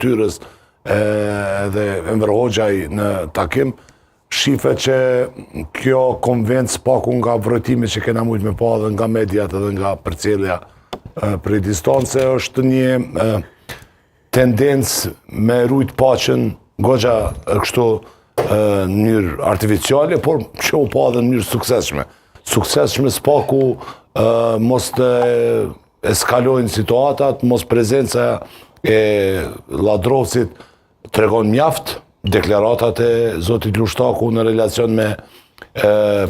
Tyrës dhe Enver Hoxhaj në takim, shife që kjo konvent spaku nga vrojtimi që kena mujtë me pa dhe nga mediat dhe nga përcjellja prej distanse, është një tendencë me rujt paqen goxha kështu në mënyrë artificiale, por që u pa dhe në mënyrë suksesshme. Suksesshme spaku mos të eskalojnë situatat, mos prezenca e ladrovcit tregon mjaft, deklaratat e zotit Lushtaku në relacion me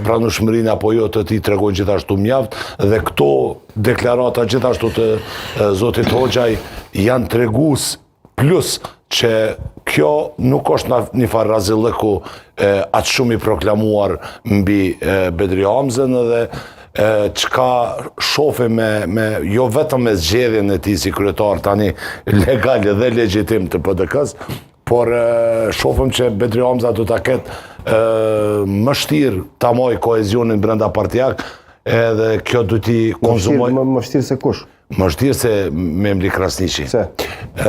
pranueshmërinë apo jo të tij tregojnë gjithashtu mjaft, dhe këto deklarata gjithashtu të zotit Hoxhaj janë tregues plus që kjo nuk është një farë razillëku atë shumë i proklamuar mbi Bedri Hamzën, dhe çka shohim me jo vetëm me zgjedhjen e tij si kryetar tani legal dhe legjitim të PDK-s, por shohim që Bedri Hamza do ta ketë mështirë ta moj kohezionin brenda partijak, edhe kjo do t'i konzumoj. Mështirë se kush? Mështirë se Memli Krasniqi.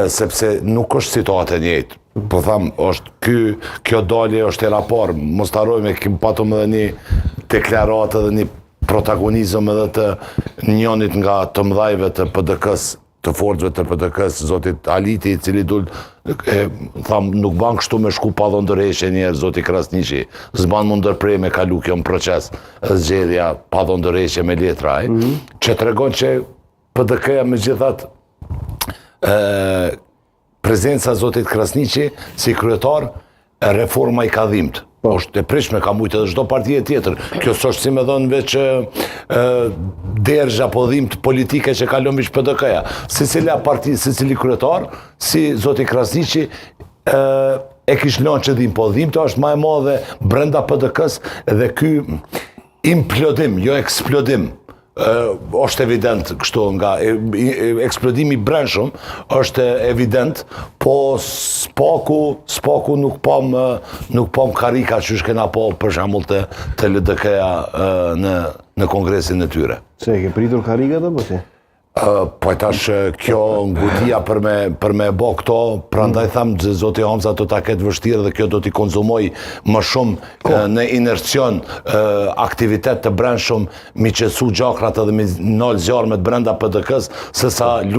Sepse nuk është situatë e njëjtë. Po tham, kjo dalje është e rapor. Mos të harrojmë, kemi patëm edhe një deklaratë edhe një protagonizëm edhe të njënit nga të mëdhajve të PDK-s, të forcëve të PDK-s, zotit Aliti, i cili nuk ban kështu me shku pa dhëndërheshje njerë, zoti Krasniqi, s'ban më ndërprej me kalu kjo në proces, zgjedhja pa dhëndërheshje me letra, që tregon që PDK-ja me gjithat prezenca zotit Krasniqi si kryetar, reforma i ka dhimt. Është e prishme, ka mujtë edhe çdo partije tjetër. Kjo s'është si me dhënë veç dergja apo dhimt politike që kalon mbi PDK-ja. Secila parti, secili kryetar, si zoti Krasniqi, e kish lënë që dhimt, po dhimta është më e madhe brenda PDK-s, dhe ky implodim, jo eksplodim, është evident kështu nga eksplodimi brendshëm është evident, po spaku nuk pam karika që shkena po për shembull të LDK-ja në kongresin e tyre. Se ke pritur karikat apo si? Po e tash kjo ngutia për me bo këto, prandaj tham që zoti Hamza do ta ketë vështirë dhe kjo do t'i konzumoj më shumë në inercion aktivitet të brendshëm, mi qetësu gjakrat edhe mi nol zjarmet brenda PDK-s, se sa